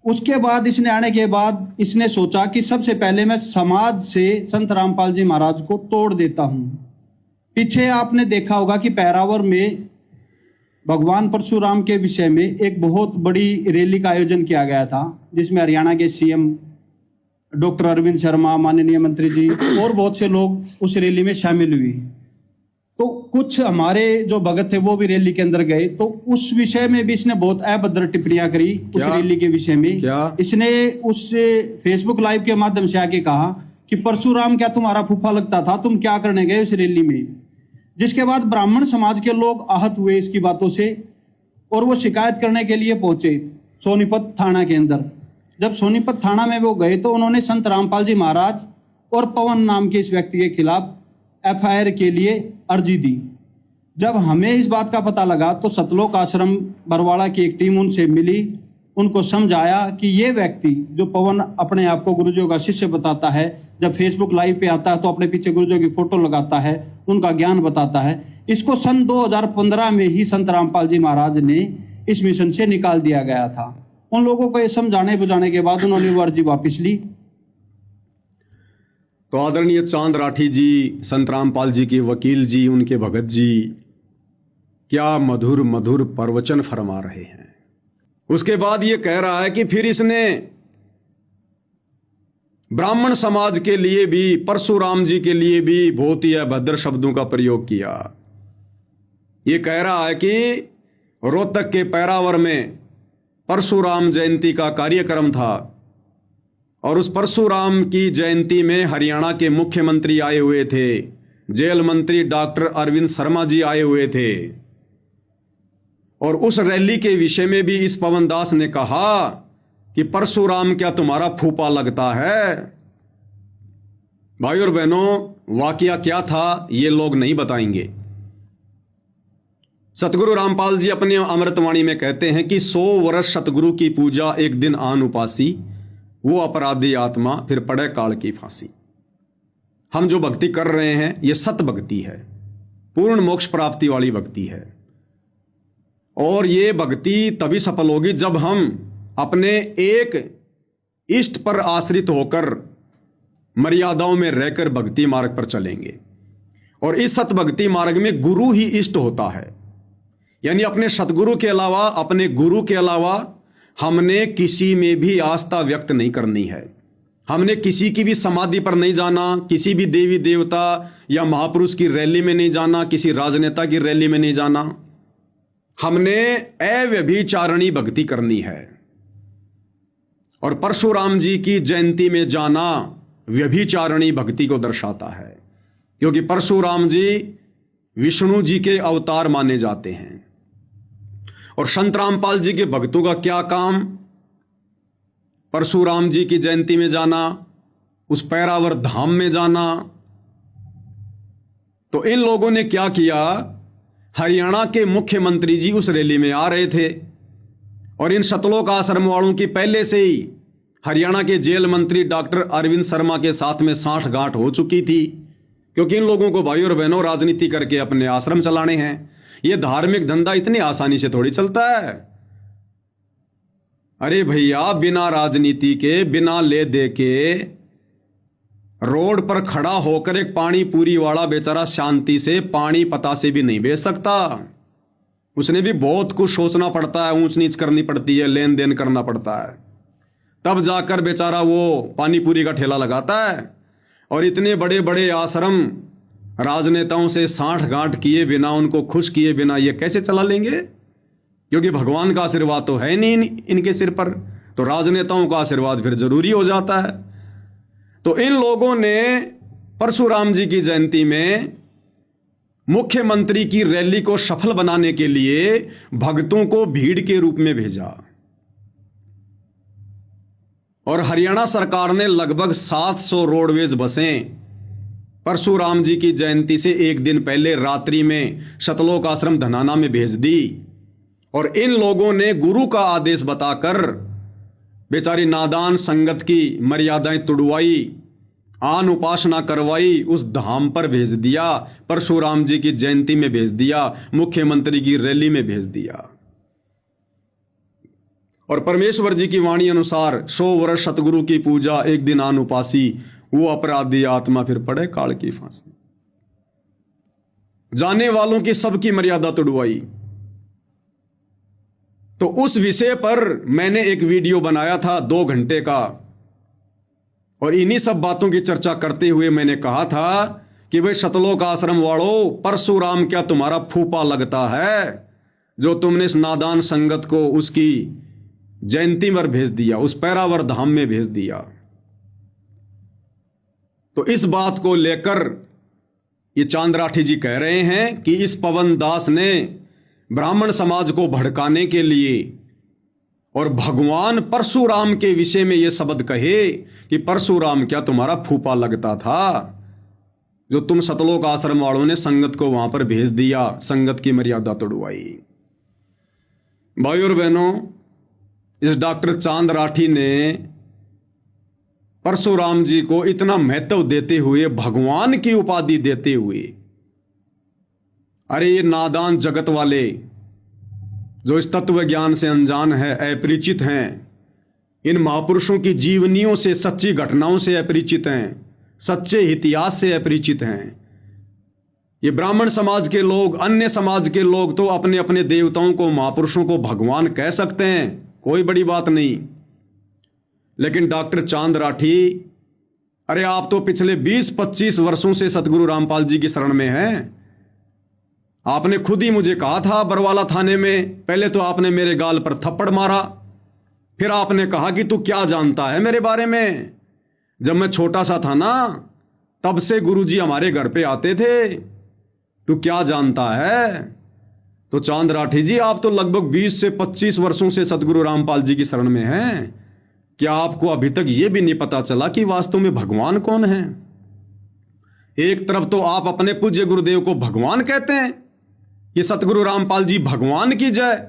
उसके बाद इसने आने के बाद इसने सोचा कि सबसे पहले मैं समाज से संत रामपाल जी महाराज को तोड़ देता हूं। पीछे आपने देखा होगा कि पैरावर में भगवान परशुराम के विषय में एक बहुत बड़ी रैली का आयोजन किया गया था, जिसमें हरियाणा के सीएम डॉक्टर अरविंद शर्मा, माननीय मंत्री जी और बहुत से लोग उस रैली में शामिल हुए। तो कुछ हमारे जो भगत थे वो भी रैली के अंदर गए, तो उस विषय में भी इसने बहुत अभद्र टिप्पणियां करी उस रैली के विषय में। इसने उस फेसबुक लाइव के माध्यम से आके कहा कि परशुराम क्या तुम्हारा फूफा लगता था, तुम क्या करने गए उस रैली में। जिसके बाद ब्राह्मण समाज के लोग आहत हुए इसकी बातों से और वो शिकायत करने के लिए पहुंचे सोनीपत थाना के अंदर। जब सोनीपत थाना में वो गए तो उन्होंने संत रामपाल जी महाराज और पवन नाम के इस व्यक्ति के खिलाफ एफआईआर के लिए अर्जी दी। जब हमें इस बात का पता लगा तो सतलोक आश्रम बरवाड़ा की एक टीम उनसे मिली, उनको समझाया कि ये व्यक्ति जो पवन अपने आप को गुरुजियों का शिष्य बताता है, जब फेसबुक लाइव पे आता है तो अपने पीछे गुरुजियों की फोटो लगाता है, उनका ज्ञान बताता है, इसको सन 2015 में ही संत रामपाल जी महाराज ने इस मिशन से निकाल दिया गया था। उन लोगों को ये समझाने बुझाने के बाद उन्होंने वो अर्जी वापस ली। तो आदरणीय चांद राठी जी, संत रामपाल जी के वकील जी, उनके भगत जी क्या मधुर मधुर प्रवचन फरमा रहे हैं। उसके बाद ये कह रहा है कि फिर इसने ब्राह्मण समाज के लिए भी, परशुराम जी के लिए भी बहुत ही अभद्र शब्दों का प्रयोग किया। ये कह रहा है कि रोहतक के पैरावर में परशुराम जयंती का कार्यक्रम था और उस परशुराम की जयंती में हरियाणा के मुख्यमंत्री आए हुए थे, जेल मंत्री डॉक्टर अरविंद शर्मा जी आए हुए थे और उस रैली के विषय में भी इस पवन दास ने कहा कि परशुराम क्या तुम्हारा फूफा लगता है। भाई और बहनों, वाकया क्या था ये लोग नहीं बताएंगे। सतगुरु रामपाल जी अपने अमृतवाणी में कहते हैं कि 100 वर्ष सतगुरु की पूजा एक दिन आन उपासी, वो अपराधी आत्मा फिर पड़े काल की फांसी। हम जो भक्ति कर रहे हैं ये सत भक्ति है, पूर्ण मोक्ष प्राप्ति वाली भक्ति है और ये भक्ति तभी सफल होगी जब हम अपने एक इष्ट पर आश्रित होकर मर्यादाओं में रहकर भक्ति मार्ग पर चलेंगे। और इस सत भक्ति मार्ग में गुरु ही इष्ट होता है, यानी अपने सतगुरु के अलावा, अपने गुरु के अलावा हमने किसी में भी आस्था व्यक्त नहीं करनी है। हमने किसी की भी समाधि पर नहीं जाना, किसी भी देवी देवता या महापुरुष की रैली में नहीं जाना, किसी राजनेता की रैली में नहीं जाना। हमने अव्यभिचारिणी भक्ति करनी है। और परशुराम जी की जयंती में जाना व्यभिचारिणी भक्ति को दर्शाता है, क्योंकि परशुराम जी विष्णु जी के अवतार माने जाते हैं। और संत रामपाल जी के भक्तों का क्या काम? परशुराम जी की जयंती में जाना, उस पैरावर धाम में जाना। तो इन लोगों ने क्या किया, हरियाणा के मुख्यमंत्री जी उस रैली में आ रहे थे और इन सतलोक आश्रम वालों की पहले से ही हरियाणा के जेल मंत्री डॉक्टर अरविंद शर्मा के साथ में साठ गांठ हो चुकी थी, क्योंकि इन लोगों को भाई और बहनों राजनीति करके अपने आश्रम चलाने हैं। ये धार्मिक धंधा इतनी आसानी से थोड़ी चलता है। अरे भैया, बिना राजनीति के, बिना ले दे के रोड पर खड़ा होकर एक पानी पूरी वाला बेचारा शांति से पानी पता से भी नहीं बेच सकता। उसने भी बहुत कुछ सोचना पड़ता है, ऊंच नीच करनी पड़ती है, लेन देन करना पड़ता है, तब जाकर बेचारा वो पानी पूरी का ठेला लगाता है। और इतने बड़े बड़े आश्रम राजनेताओं से साठ गांठ किए बिना, उनको खुश किए बिना ये कैसे चला लेंगे? क्योंकि भगवान का आशीर्वाद तो है नहीं इनके सिर पर, तो राजनेताओं का आशीर्वाद फिर जरूरी हो जाता है। तो इन लोगों ने परशुराम जी की जयंती में मुख्यमंत्री की रैली को सफल बनाने के लिए भक्तों को भीड़ के रूप में भेजा और हरियाणा सरकार ने लगभग 700 रोडवेज बसें परशुराम जी की जयंती से एक दिन पहले रात्रि में सतलोक आश्रम धनाना में भेज दी। और इन लोगों ने गुरु का आदेश बताकर बेचारी नादान संगत की मर्यादाएं तुड़वाई, आन उपासना करवाई, उस धाम पर भेज दिया, परशुराम जी की जयंती में भेज दिया, मुख्यमंत्री की रैली में भेज दिया। और परमेश्वर जी की वाणी अनुसार 100 वर्ष सतगुरु की पूजा एक दिन आन उपासी, वो अपराधी आत्मा फिर पड़े काल की फांसी। जाने वालों की सबकी मर्यादा तोड़वाई। तो उस विषय पर मैंने एक वीडियो बनाया था 2 घंटे का, और इन्हीं सब बातों की चर्चा करते हुए मैंने कहा था कि भाई सतलोक आश्रम वालों, परशुराम क्या तुम्हारा फूफा लगता है जो तुमने इस नादान संगत को उसकी जयंती पर भेज दिया, उस पैरावर धाम में भेज दिया। तो इस बात को लेकर ये चांद राठी जी कह रहे हैं कि इस पवन दास ने ब्राह्मण समाज को भड़काने के लिए और भगवान परशुराम के विषय में ये शब्द कहे कि परशुराम क्या तुम्हारा फूफा लगता था जो तुम सतलोक आश्रम वालों ने संगत को वहां पर भेज दिया, संगत की मर्यादा तोड़वाई। भाई और बहनों, इस डॉक्टर चांद राठी ने परशुराम जी को इतना महत्व देते हुए, भगवान की उपाधि देते हुए, अरे ये नादान जगत वाले जो इस तत्व ज्ञान से अनजान है, अपरिचित हैं, इन महापुरुषों की जीवनियों से, सच्ची घटनाओं से अपरिचित हैं, सच्चे इतिहास से अपरिचित हैं। ये ब्राह्मण समाज के लोग, अन्य समाज के लोग तो अपने अपने देवताओं को, महापुरुषों को भगवान कह सकते हैं, कोई बड़ी बात नहीं। लेकिन डॉक्टर चांद राठी, अरे आप तो पिछले 20-25 वर्षों से सतगुरु रामपाल जी की शरण में हैं। आपने खुद ही मुझे कहा था बरवाला थाने में, पहले तो आपने मेरे गाल पर थप्पड़ मारा, फिर आपने कहा कि तू क्या जानता है मेरे बारे में। जब मैं छोटा सा था ना, तब से गुरुजी हमारे घर पे आते थे, तू क्या जानता है। तो चांद राठी जी, आप तो लगभग 20 से 25 वर्षों से सतगुरु रामपाल जी की शरण में हैं। क्या आपको अभी तक यह भी नहीं पता चला कि वास्तव में भगवान कौन है? एक तरफ तो आप अपने पूज्य गुरुदेव को भगवान कहते हैं कि सतगुरु रामपाल जी भगवान की जय,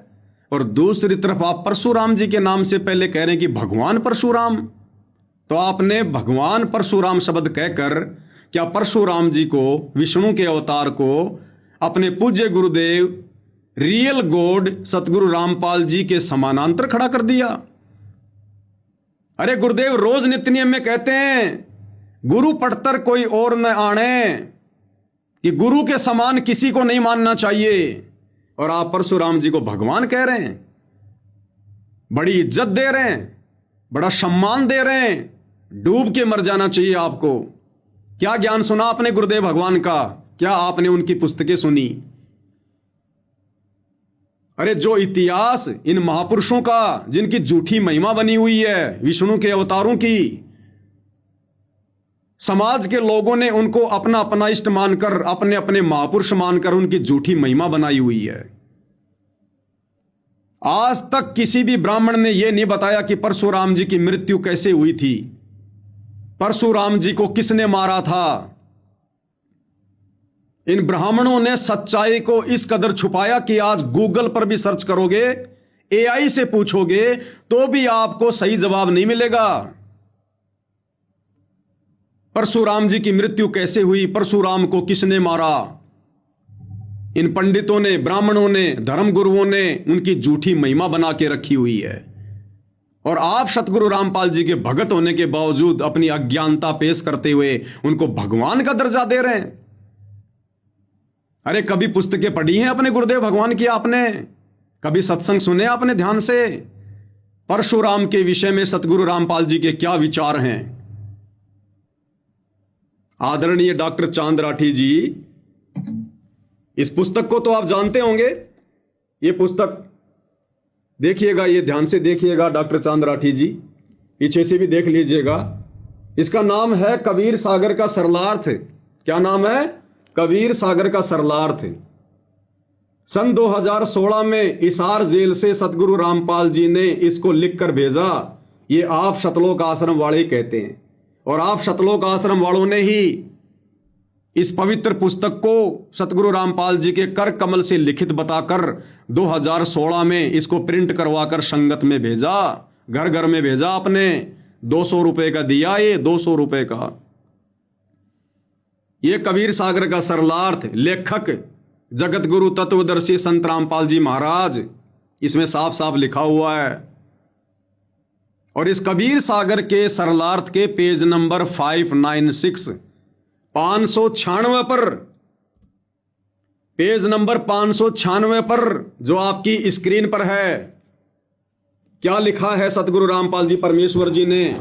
और दूसरी तरफ आप परशुराम जी के नाम से पहले कह रहे हैं कि भगवान परशुराम। तो आपने भगवान परशुराम शब्द कहकर क्या परशुराम जी को, विष्णु के अवतार को, अपने पूज्य गुरुदेव रियल गॉड सतगुरु रामपाल जी के समानांतर खड़ा कर दिया? अरे गुरुदेव रोज नित्य नियम में कहते हैं, गुरु पढ़तर कोई और न आने, कि गुरु के समान किसी को नहीं मानना चाहिए, और आप परशुराम जी को भगवान कह रहे हैं। बड़ी इज्जत दे रहे हैं, बड़ा सम्मान दे रहे हैं। डूब के मर जाना चाहिए आपको। क्या ज्ञान सुना आपने गुरुदेव भगवान का? क्या आपने उनकी पुस्तकें सुनी? अरे जो इतिहास इन महापुरुषों का, जिनकी झूठी महिमा बनी हुई है विष्णु के अवतारों की, समाज के लोगों ने उनको अपना अपना इष्ट मानकर, अपने अपने महापुरुष मानकर उनकी झूठी महिमा बनाई हुई है। आज तक किसी भी ब्राह्मण ने यह नहीं बताया कि परशुराम जी की मृत्यु कैसे हुई थी, परशुराम जी को किसने मारा था। इन ब्राह्मणों ने सच्चाई को इस कदर छुपाया कि आज गूगल पर भी सर्च करोगे, एआई से पूछोगे तो भी आपको सही जवाब नहीं मिलेगा। परशुराम जी की मृत्यु कैसे हुई, परशुराम को किसने मारा, इन पंडितों ने, ब्राह्मणों ने, धर्मगुरुओं ने उनकी झूठी महिमा बना के रखी हुई है। और आप सतगुरु रामपाल जी के भगत होने के बावजूद अपनी अज्ञानता पेश करते हुए उनको भगवान का दर्जा दे रहे हैं। अरे कभी पुस्तकें पढ़ी हैं अपने गुरुदेव भगवान की आपने? कभी सत्संग सुने आपने ध्यान से? परशुराम के विषय में सतगुरु रामपाल जी के क्या विचार हैं? आदरणीय डॉक्टर चांद राठी जी, इस पुस्तक को तो आप जानते होंगे। ये पुस्तक देखिएगा, ये ध्यान से देखिएगा डॉक्टर चांद राठी जी, पीछे से भी देख लीजिएगा। इसका नाम है कबीर सागर का सरलार्थ। क्या नाम है? कबीर सागर का सरलार्थ। सन 2016 में इसार जेल से सतगुरु रामपाल जी ने इसको लिखकर भेजा। ये आप सतलोक आश्रम वाले कहते हैं, और आप सतलोक आश्रम वालों ने ही इस पवित्र पुस्तक को सतगुरु रामपाल जी के कर कमल से लिखित बताकर 2016 में इसको प्रिंट करवाकर संगत में भेजा, घर घर में भेजा। आपने 200 रुपए का दिया, ये 200 रुपए का। ये कबीर सागर का सरलार्थ, लेखक जगत गुरु तत्वदर्शी संत रामपाल जी महाराज, इसमें साफ साफ लिखा हुआ है और इस कबीर सागर के सरलार्थ के पेज नंबर 596 596 पर, पेज नंबर 596 पर जो आपकी स्क्रीन पर है, क्या लिखा है सतगुरु रामपाल जी परमेश्वर जी ने?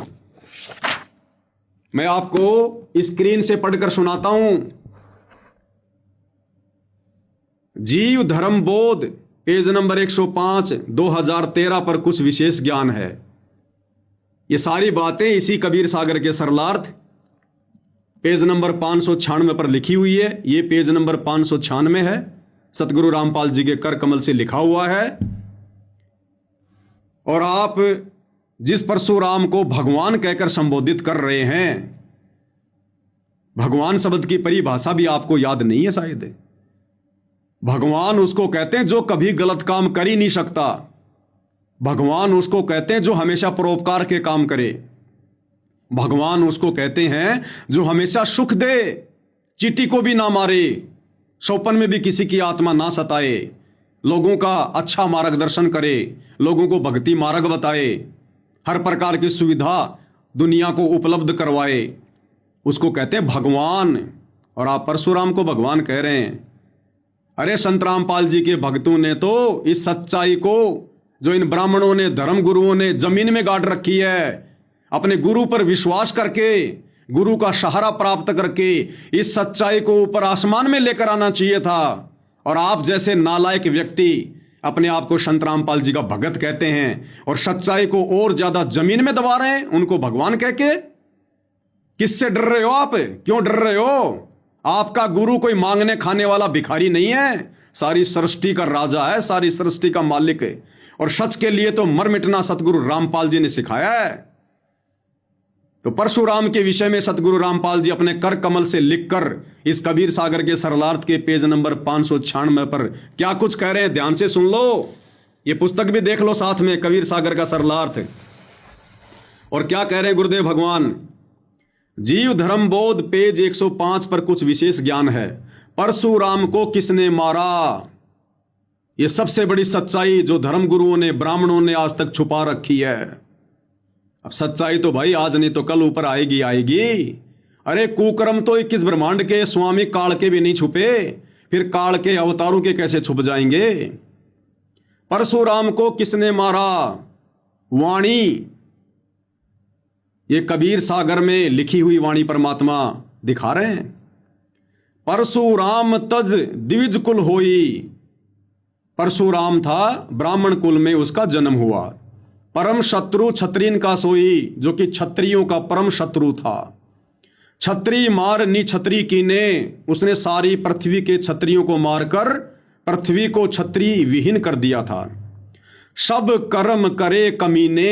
मैं आपको स्क्रीन से पढ़कर सुनाता हूं। जीव धर्म बोध, पेज नंबर 105 2013 पर कुछ विशेष ज्ञान है। ये सारी बातें इसी कबीर सागर के सरलार्थ पेज नंबर 596 पर लिखी हुई है। ये पेज नंबर 596 है, सतगुरु रामपाल जी के कर कमल से लिखा हुआ है। और आप जिस परशुराम को भगवान कहकर संबोधित कर रहे हैं, भगवान शब्द की परिभाषा भी आपको याद नहीं है शायद। भगवान उसको कहते हैं जो कभी गलत काम कर ही नहीं सकता। भगवान उसको कहते हैं जो हमेशा परोपकार के काम करे। भगवान उसको कहते हैं जो हमेशा सुख दे, चींटी को भी ना मारे, सौपन में भी किसी की आत्मा ना सताए, लोगों का अच्छा मार्गदर्शन करे, लोगों को भक्ति मार्ग बताए, हर प्रकार की सुविधा दुनिया को उपलब्ध करवाए, उसको कहते हैं भगवान। और आप परशुराम को भगवान कह रहे हैं। अरे संत रामपाल जी के भक्तों ने तो इस सच्चाई को, जो इन ब्राह्मणों ने, धर्म गुरुओं ने जमीन में गाड़ रखी है, अपने गुरु पर विश्वास करके, गुरु का सहारा प्राप्त करके इस सच्चाई को ऊपर आसमान में लेकर आना चाहिए था। और आप जैसे नालायक व्यक्ति अपने आप को संत रामपाल जी का भगत कहते हैं और सच्चाई को और ज्यादा जमीन में दबा रहे हैं, उनको भगवान कह के। किससे डर रहे हो आप? क्यों डर रहे हो? आपका गुरु कोई मांगने खाने वाला भिखारी नहीं है, सारी सृष्टि का राजा है, सारी सृष्टि का मालिक है। और सच के लिए तो मर मिटना सतगुरु रामपाल जी ने सिखाया है। तो परशुराम के विषय में सतगुरु रामपाल जी अपने कर कमल से लिखकर इस कबीर सागर के सरलार्थ के पेज नंबर 596 पर क्या कुछ कह रहे हैं, ध्यान से सुन लो। ये पुस्तक भी देख लो साथ में, कबीर सागर का सरलार्थ। और क्या कह रहे हैं गुरुदेव भगवान? जीव धर्म बोध, पेज 105 पर कुछ विशेष ज्ञान है। परशुराम को किसने मारा? यह सबसे बड़ी सच्चाई जो धर्म गुरुओं ने, ब्राह्मणों ने आज तक छुपा रखी है। अब सच्चाई तो भाई आज नहीं तो कल ऊपर आएगी आएगी। अरे कुकर्म तो 21 ब्रह्मांड के स्वामी काल के भी नहीं छुपे, फिर काल के अवतारों के कैसे छुप जाएंगे? परशुराम को किसने मारा? वाणी, ये कबीर सागर में लिखी हुई वाणी परमात्मा दिखा रहे हैं। परशुराम तज द्विज कुल होई, परशुराम था, ब्राह्मण कुल में उसका जन्म हुआ। परम शत्रु क्षत्रियन का सोई, जो कि क्षत्रियों का परम शत्रु था। क्षत्रिय मार नि क्षत्रिय कीने, उसने सारी पृथ्वी के क्षत्रियों को मारकर पृथ्वी को क्षत्रिय विहीन कर दिया था। सब कर्म करे कमीने।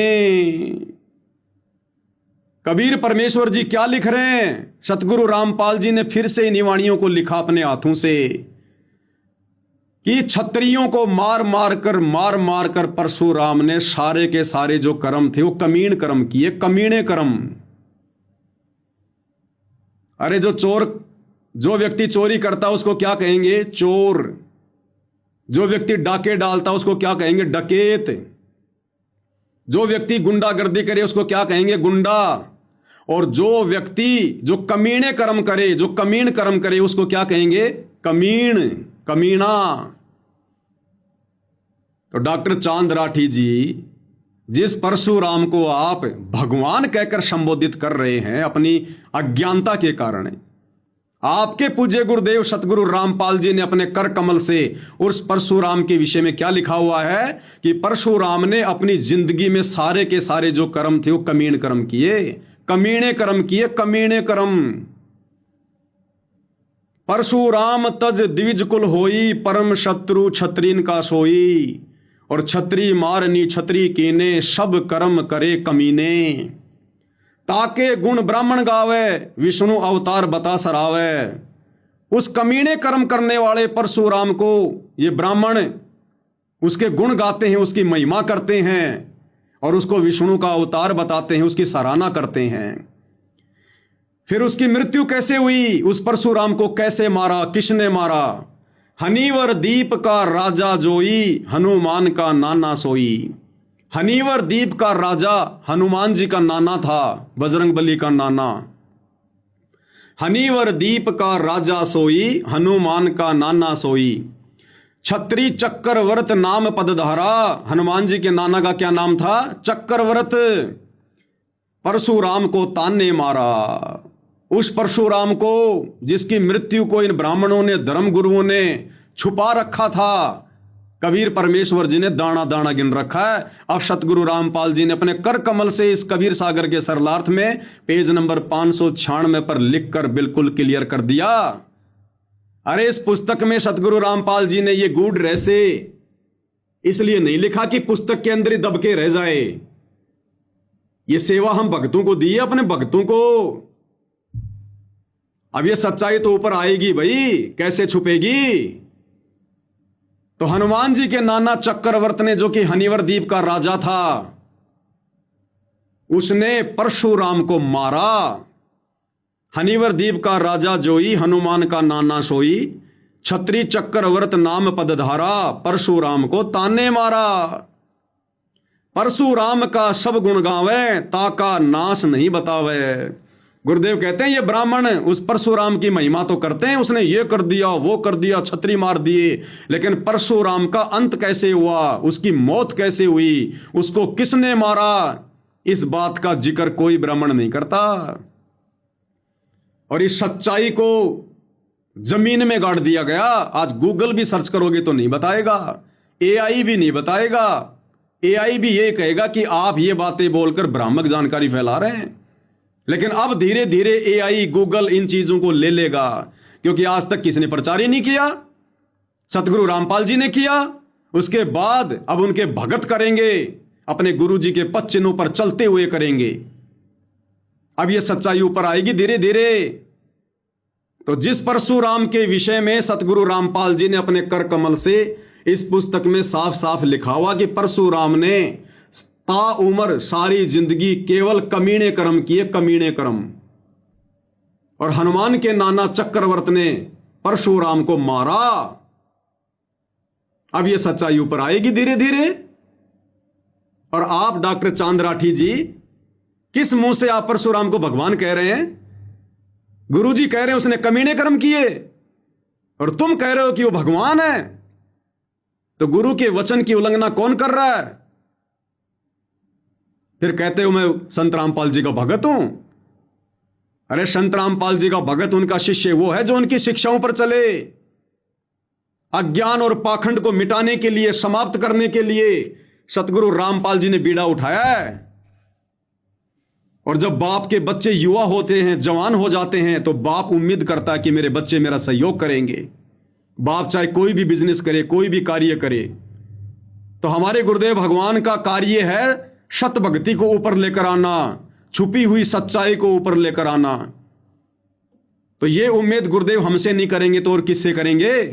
कबीर परमेश्वर जी क्या लिख रहे हैं? सतगुरु रामपाल जी ने फिर से इन वाणियों को लिखा अपने हाथों से कि क्षत्रियों को मार मार कर परशुराम ने सारे के सारे जो कर्म थे वो कमीण कर्म किए, कमीणे कर्म। अरे जो व्यक्ति चोरी करता उसको क्या कहेंगे? चोर। जो व्यक्ति डाके डालता उसको क्या कहेंगे? डकैत। जो व्यक्ति गुंडागर्दी करे उसको क्या कहेंगे? गुंडा। और जो व्यक्ति जो कमीणे कर्म करे, जो कमीण कर्म करे, उसको क्या कहेंगे? कमीण, कमीना। तो डॉक्टर चांद राठी जी, जिस परशुराम को आप भगवान कहकर संबोधित कर रहे हैं अपनी अज्ञानता के कारण, आपके पूज्य गुरुदेव सतगुरु रामपाल जी ने अपने कर कमल से उस परशुराम के विषय में क्या लिखा हुआ है कि परशुराम ने अपनी जिंदगी में सारे के सारे जो कर्म थे वो कमीण कर्म किए, कमीणे कर्म किए, कमीणे कर्म। परशुराम तज द्विज कुल होई, परम शत्रु क्षत्रियन का सोई। और क्षत्रिय मारनी क्षत्रिय कीने, सब कर्म करे कमीने। ताके गुण ब्राह्मण गावे, विष्णु अवतार बता सरावे। उस कमीने कर्म करने वाले परशुराम को ये ब्राह्मण उसके गुण गाते हैं, उसकी महिमा करते हैं और उसको विष्णु का अवतार बताते हैं, उसकी सराहना करते हैं। फिर उसकी मृत्यु कैसे हुई? उस परशुराम को कैसे मारा? किसने मारा? हनीवर दीप का राजा जोई, हनुमान का नाना सोई। हनीवर द्वीप का राजा हनुमान जी का नाना था, बजरंगबली का नाना। हनीवर द्वीप का राजा सोई, हनुमान का नाना सोई। छत्री चक्रवर्त नाम पदधारा, हनुमान जी के नाना का क्या नाम था? चक्रवर्त। परशुराम को ताने मारा, उस परशुराम को जिसकी मृत्यु को इन ब्राह्मणों ने, धर्म गुरुओं ने छुपा रखा था, कबीर परमेश्वर जी ने दाना दाना गिन रखा है। अब सतगुरु रामपाल जी ने अपने कर कमल से इस कबीर सागर के सरलार्थ में पेज नंबर 596 पर लिखकर बिल्कुल क्लियर कर दिया। अरे इस पुस्तक में सतगुरु रामपाल जी ने ये गूढ़ रहस्य इसलिए नहीं लिखा कि पुस्तक के अंदर ही दब के रह जाए। ये सेवा हम भक्तों को दी है, अपने भक्तों को। अब ये सच्चाई तो ऊपर आएगी भाई, कैसे छुपेगी? तो हनुमान जी के नाना चक्रवर्त ने, जो कि हनीवर द्वीप का राजा था, उसने परशुराम को मारा। हनीवर द्वीप का राजा जोई, हनुमान का नाना सोई। छत्री चक्रवर्त नाम पदधारा, परशुराम को ताने मारा। परशुराम का सब गुण गावे, ताका नाश नहीं बतावे। गुरुदेव कहते हैं ये ब्राह्मण उस परशुराम की महिमा तो करते हैं, उसने ये कर दिया, वो कर दिया, छत्री मार दिए, लेकिन परशुराम का अंत कैसे हुआ, उसकी मौत कैसे हुई, उसको किसने मारा, इस बात का जिक्र कोई ब्राह्मण नहीं करता। और इस सच्चाई को जमीन में गाड़ दिया गया। आज गूगल भी सर्च करोगे तो नहीं बताएगा, एआई भी नहीं बताएगा। एआई भी ये कहेगा कि आप ये बातें बोलकर भ्रामक जानकारी फैला रहे हैं। लेकिन अब धीरे धीरे एआई, गूगल इन चीजों को ले लेगा, क्योंकि आज तक किसने प्रचार ही नहीं किया, सतगुरु रामपाल जी ने किया। उसके बाद अब उनके भगत करेंगे, अपने गुरु जी के पद चिन्हों पर चलते हुए करेंगे। अब यह सच्चाई ऊपर आएगी धीरे धीरे। तो जिस परशुराम के विषय में सतगुरु रामपाल जी ने अपने कर कमल से इस पुस्तक में साफ साफ लिखा हुआ कि परशुराम ने ताउम्र सारी जिंदगी केवल कमीने कर्म किए, कमीने कर्म। और हनुमान के नाना चक्रवर्त ने परशुराम को मारा। अब यह सच्चाई ऊपर आएगी धीरे धीरे। और आप डॉक्टर चांद राठी जी, किस मुंह से आप परशुराम को भगवान कह रहे हैं? गुरु जी कह रहे हैं उसने कमीने कर्म किए, और तुम कह रहे हो कि वो भगवान है। तो गुरु के वचन की उल्लंघना कौन कर रहा है? फिर कहते हो मैं संत रामपाल जी का भगत हूं। अरे संत रामपाल जी का भगत, उनका शिष्य वो है जो उनकी शिक्षाओं पर चले। अज्ञान और पाखंड को मिटाने के लिए, समाप्त करने के लिए सतगुरु रामपाल जी ने बीड़ा उठाया है। और जब बाप के बच्चे युवा होते हैं, जवान हो जाते हैं, तो बाप उम्मीद करता है कि मेरे बच्चे मेरा सहयोग करेंगे। बाप चाहे कोई भी बिजनेस करे, कोई भी कार्य करे। तो हमारे गुरुदेव भगवान का कार्य है सत भक्ति को ऊपर लेकर आना, छुपी हुई सच्चाई को ऊपर लेकर आना। तो ये उम्मीद गुरुदेव हमसे नहीं करेंगे तो और किससे करेंगे?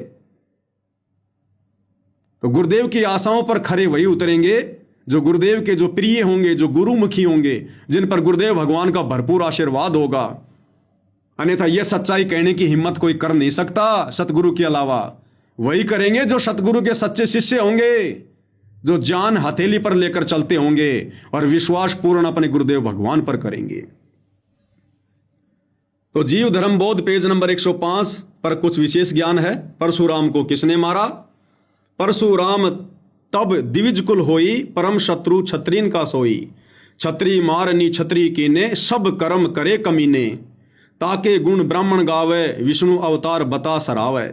तो गुरुदेव की आशाओं पर खरे वही उतरेंगे जो गुरुदेव के जो प्रिय होंगे, जो गुरुमुखी होंगे, जिन पर गुरुदेव भगवान का भरपूर आशीर्वाद होगा। अन्यथा यह सच्चाई कहने की हिम्मत कोई कर नहीं सकता सतगुरु के अलावा। वही करेंगे जो सतगुरु के सच्चे शिष्य होंगे, जो जान हथेली पर लेकर चलते होंगे और विश्वास पूर्ण अपने गुरुदेव भगवान पर करेंगे। तो जीव धर्म बोध पेज नंबर 105 पर कुछ विशेष ज्ञान है। परशुराम को किसने मारा? परशुराम तब द्विज कुल होई, परम शत्रु छत्रीन का सोई। छत्री मारनी छत्री कीने, सब कर्म करे कमीने। ताके गुण ब्राह्मण गावे, विष्णु अवतार बता सरावे।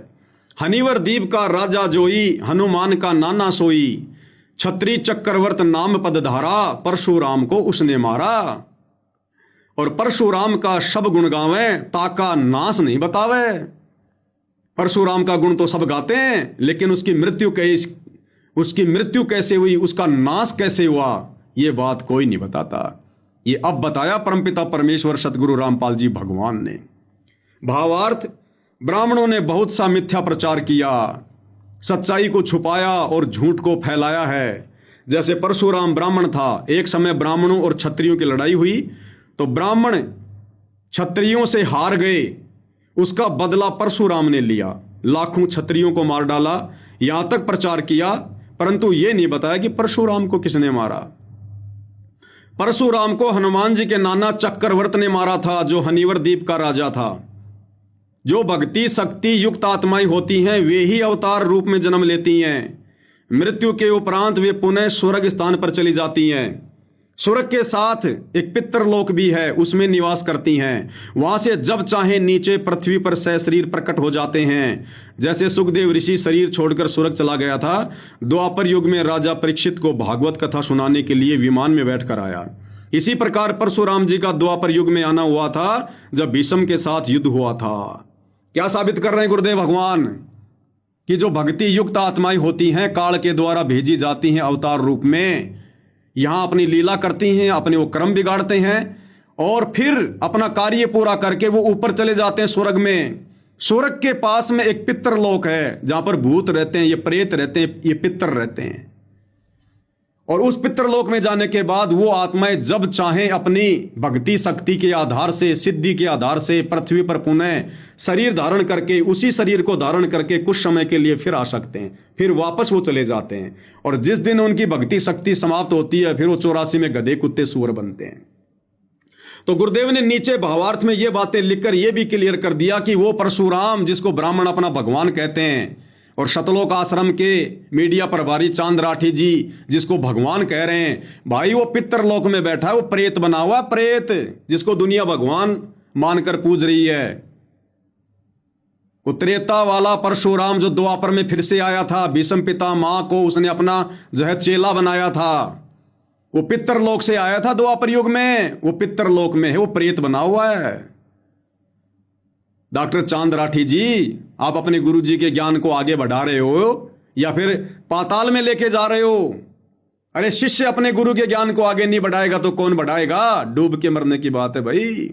हनीवर द्वीप का राजा जोई, हनुमान का नाना सोई। छत्री चक्रवर्त नाम पदधारा, परशुराम को उसने मारा। और परशुराम का सब गुण गावे, ताका नाश नहीं बतावे। परशुराम का गुण तो सब गाते हैं, लेकिन उसकी मृत्यु कैसे हुई, उसका नाश कैसे हुआ, यह बात कोई नहीं बताता। ये अब बताया परमपिता परमेश्वर सतगुरु रामपाल जी भगवान ने। भावार्थ, ब्राह्मणों ने बहुत सा मिथ्या प्रचार किया, सच्चाई को छुपाया और झूठ को फैलाया है। जैसे परशुराम ब्राह्मण था, एक समय ब्राह्मणों और क्षत्रियों की लड़ाई हुई, तो ब्राह्मण क्षत्रियों से हार गए। उसका बदला परशुराम ने लिया, लाखों क्षत्रियों को मार डाला। यहां तक प्रचार किया, परंतु यह नहीं बताया कि परशुराम को किसने मारा। परशुराम को हनुमान जी के नाना चक्रवर्त ने मारा था, जो हनीवर द्वीप का राजा था। जो भक्ति शक्ति युक्त आत्माएं होती हैं वे ही अवतार रूप में जन्म लेती हैं। मृत्यु के उपरांत वे पुनः स्वर्ग स्थान पर चली जाती हैं। स्वर्ग के साथ एक पितरलोक भी है, उसमें निवास करती हैं। वहां से जब चाहे नीचे पृथ्वी पर सशरीर प्रकट हो जाते हैं। जैसे सुखदेव ऋषि शरीर छोड़कर स्वर्ग चला गया था, द्वापर युग में राजा परीक्षित को भागवत कथा सुनाने के लिए विमान में बैठकर आया। इसी प्रकार परशुराम जी का द्वापर युग में आना हुआ था, जब भीष्म के साथ युद्ध हुआ था। क्या साबित कर रहे हैं गुरुदेव भगवान? कि जो भक्ति युक्त आत्माएं होती हैं काल के द्वारा भेजी जाती हैं अवतार रूप में, यहां अपनी लीला करती हैं, अपने वो कर्म बिगाड़ते हैं और फिर अपना कार्य पूरा करके वो ऊपर चले जाते हैं स्वर्ग में। स्वर्ग के पास में एक पितरलोक है जहां पर भूत रहते हैं, ये प्रेत रहते हैं, ये पितर रहते हैं। और उस पितरलोक में जाने के बाद वो आत्माएं जब चाहें अपनी भक्ति शक्ति के आधार से, सिद्धि के आधार से पृथ्वी पर पुनः शरीर धारण करके, उसी शरीर को धारण करके कुछ समय के लिए फिर आ सकते हैं, फिर वापस वो चले जाते हैं। और जिस दिन उनकी भक्ति शक्ति समाप्त होती है, फिर वो 84 में गधे कुत्ते सूअर बनते हैं। तो गुरुदेव ने नीचे भावार्थ में ये बातें लिखकर यह भी क्लियर कर दिया कि वो परशुराम जिसको ब्राह्मण अपना भगवान कहते हैं, और शतलोक आश्रम के मीडिया प्रभारी चांद राठी जी जिसको भगवान कह रहे हैं, भाई वो पितरलोक में बैठा है, वो प्रेत बना हुआ प्रेत, जिसको दुनिया भगवान मानकर पूज रही है। वो त्रेता वाला परशुराम जो द्वापर में फिर से आया था, भीष्म पिता मां को उसने अपना जो है चेला बनाया था, वो पितरलोक से आया था द्वापर युग में, वो पितरलोक में है, वो प्रेत बना हुआ है। डॉक्टर चांद राठी जी, आप अपने गुरु जी के ज्ञान को आगे बढ़ा रहे हो या फिर पाताल में लेके जा रहे हो? अरे शिष्य अपने गुरु के ज्ञान को आगे नहीं बढ़ाएगा तो कौन बढ़ाएगा? डूब के मरने की बात है भाई।